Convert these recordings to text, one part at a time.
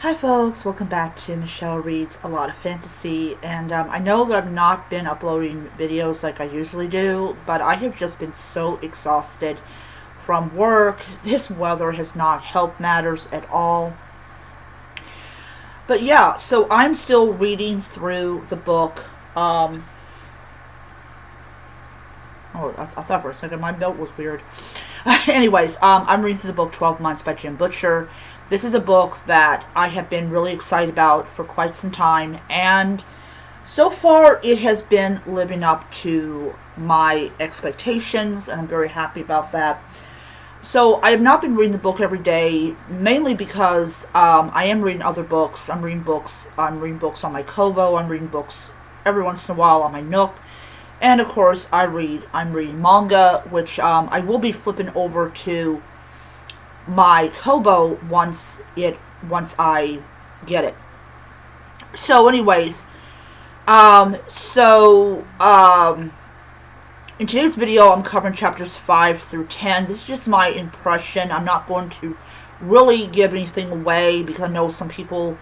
Hi folks, welcome back to Michelle Reads a Lot of Fantasy, and I know that I've not been uploading videos like I usually do, but I have just been so exhausted from work. This weather has not helped matters at all. But yeah, so I'm still reading through the book. I thought for a second my note was weird. Anyways, I'm reading through the book 12 Months by Jim Butcher. This is a book that I have been really excited about for quite some time, and so far it has been living up to my expectations, and I'm very happy about that. So I have not been reading the book every day, mainly because I am reading other books. I'm reading books. I'm reading books on my Kobo. I'm reading books every once in a while on my Nook. And of course, I'm reading manga, which I will be flipping over to my Kobo once I get it. So, anyways, in today's video, I'm covering chapters 5 through 10. This is just my impression. I'm not going to really give anything away because I know some people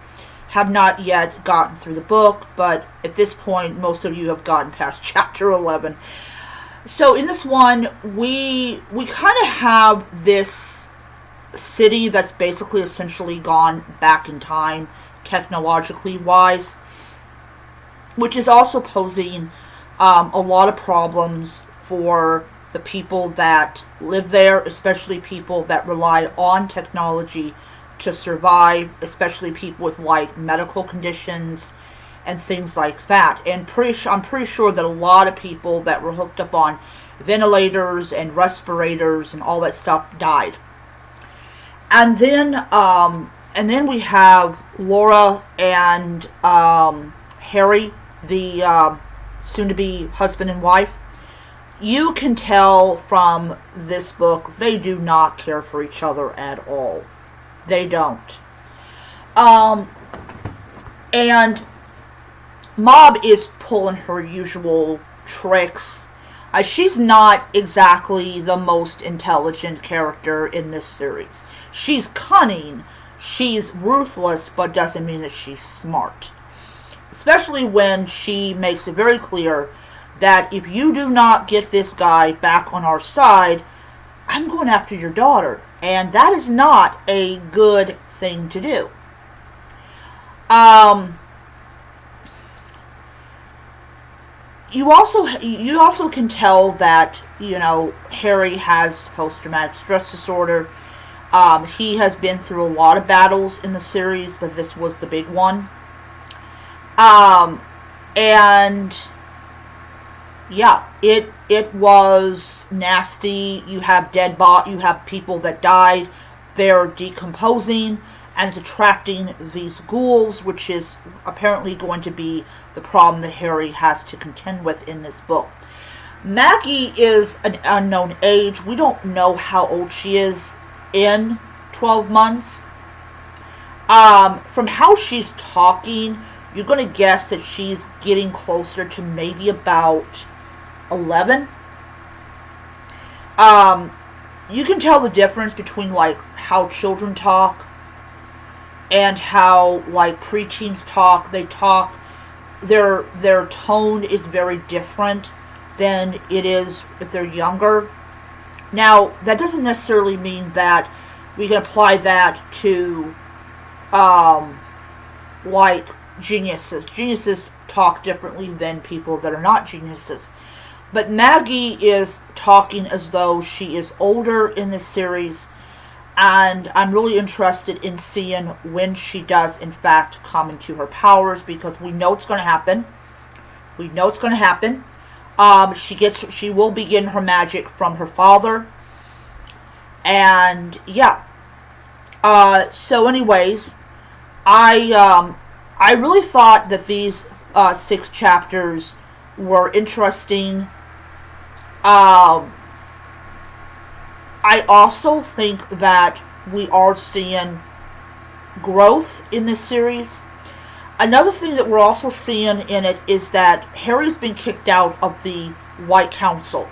have not yet gotten through the book, but at this point, most of you have gotten past chapter 11. So in this one, we kind of have this city that's basically essentially gone back in time, technologically wise, which is also posing a lot of problems for the people that live there, especially people that rely on technology to survive, especially people with like medical conditions and things like that. And I'm pretty sure that a lot of people that were hooked up on ventilators and respirators and all that stuff died. And then we have Laura and Harry, the soon-to-be husband and wife. You can tell from this book they do not care for each other at all. They don't. And Mob is pulling her usual tricks. She's not exactly the most intelligent character in this series. She's cunning, she's ruthless, but doesn't mean that she's smart. Especially when she makes it very clear that if you do not get this guy back on our side, I'm going after your daughter. And that is not a good thing to do. You also can tell that, Harry has post-traumatic stress disorder. He has been through a lot of battles in the series, but this was the big one. And yeah, it was nasty. You have you have people that died. They're decomposing and it's attracting these ghouls, which is apparently going to be the problem that Harry has to contend with in this book. Maggie is an unknown age. We don't know how old she is in 12 months. From how she's talking, you're going to guess that she's getting closer to maybe about 11. You can tell the difference between like how children talk and how like preteens talk. They talk, their tone is very different than it is if they're younger. Now, that doesn't necessarily mean that we can apply that to like geniuses. Geniuses talk differently than people that are not geniuses. But Maggie is talking as though she is older in this series, and I'm really interested in seeing when she does in fact come into her powers, because we know it's going to happen. We know it's going to happen. She will begin her magic from her father. And yeah. So anyways, I really thought that these 6 chapters were interesting. I also think that we are seeing growth in this series. Another thing that we're also seeing in it is that Harry's been kicked out of the White Council.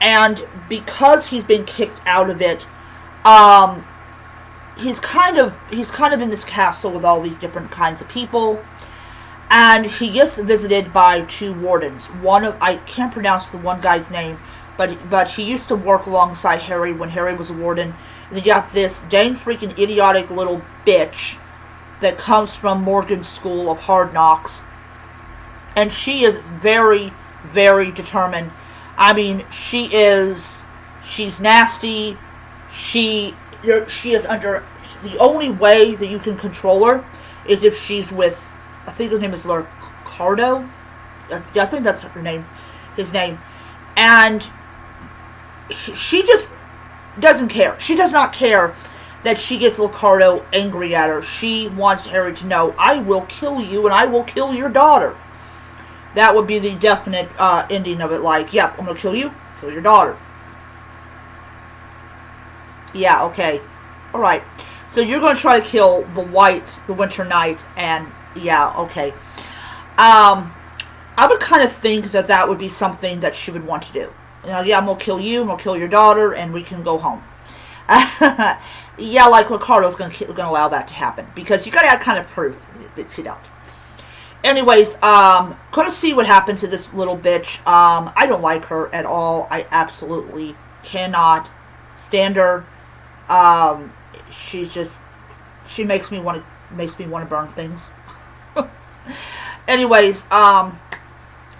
And because he's been kicked out of it, he's kind of in this castle with all these different kinds of people, and he gets visited by two wardens. One of, I can't pronounce the one guy's name, but he used to work alongside Harry when Harry was a warden. And you got this dang freaking idiotic little bitch that comes from Morgan's School of Hard Knocks, and she is very, very determined. I mean, she's nasty. She is under, the only way that you can control her is if she's with, I think his name is Ricardo. I think that's her name, his name. And she just doesn't care. She does not care that she gets Ricardo angry at her. She wants Harry to know, I will kill you and I will kill your daughter. That would be the definite ending of it. Like, yep, I'm going to kill you, kill your daughter. Yeah, okay. Alright. So you're going to try to kill the Winter Knight, and yeah, okay. I would kind of think that would be something that she would want to do. You know, yeah, I'm going to kill you, I'm going to kill your daughter, and we can go home. Yeah, like Ricardo's going to allow that to happen, because you got to have kind of proof that you don't. Anyways, gonna see what happens to this little bitch. I don't like her at all. I absolutely cannot stand her. She makes me want to burn things. Anyways,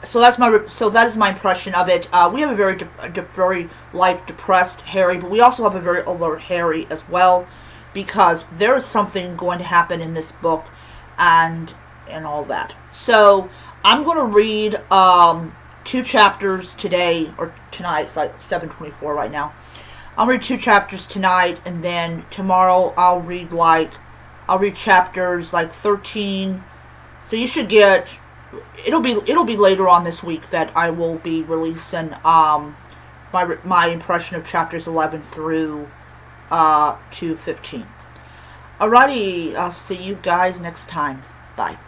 so that is my impression of it. We have a very very depressed Harry, but we also have a very alert Harry as well, because there is something going to happen in this book, and all that. So I'm going to read 2 chapters today, or tonight. It's like 7:24 right now. I'll read 2 chapters tonight, and then tomorrow I'll read chapters like 13. So you should get, it'll be later on this week that I will be releasing my impression of chapters 11 through to 15. Alrighty, I'll see you guys next time. Bye.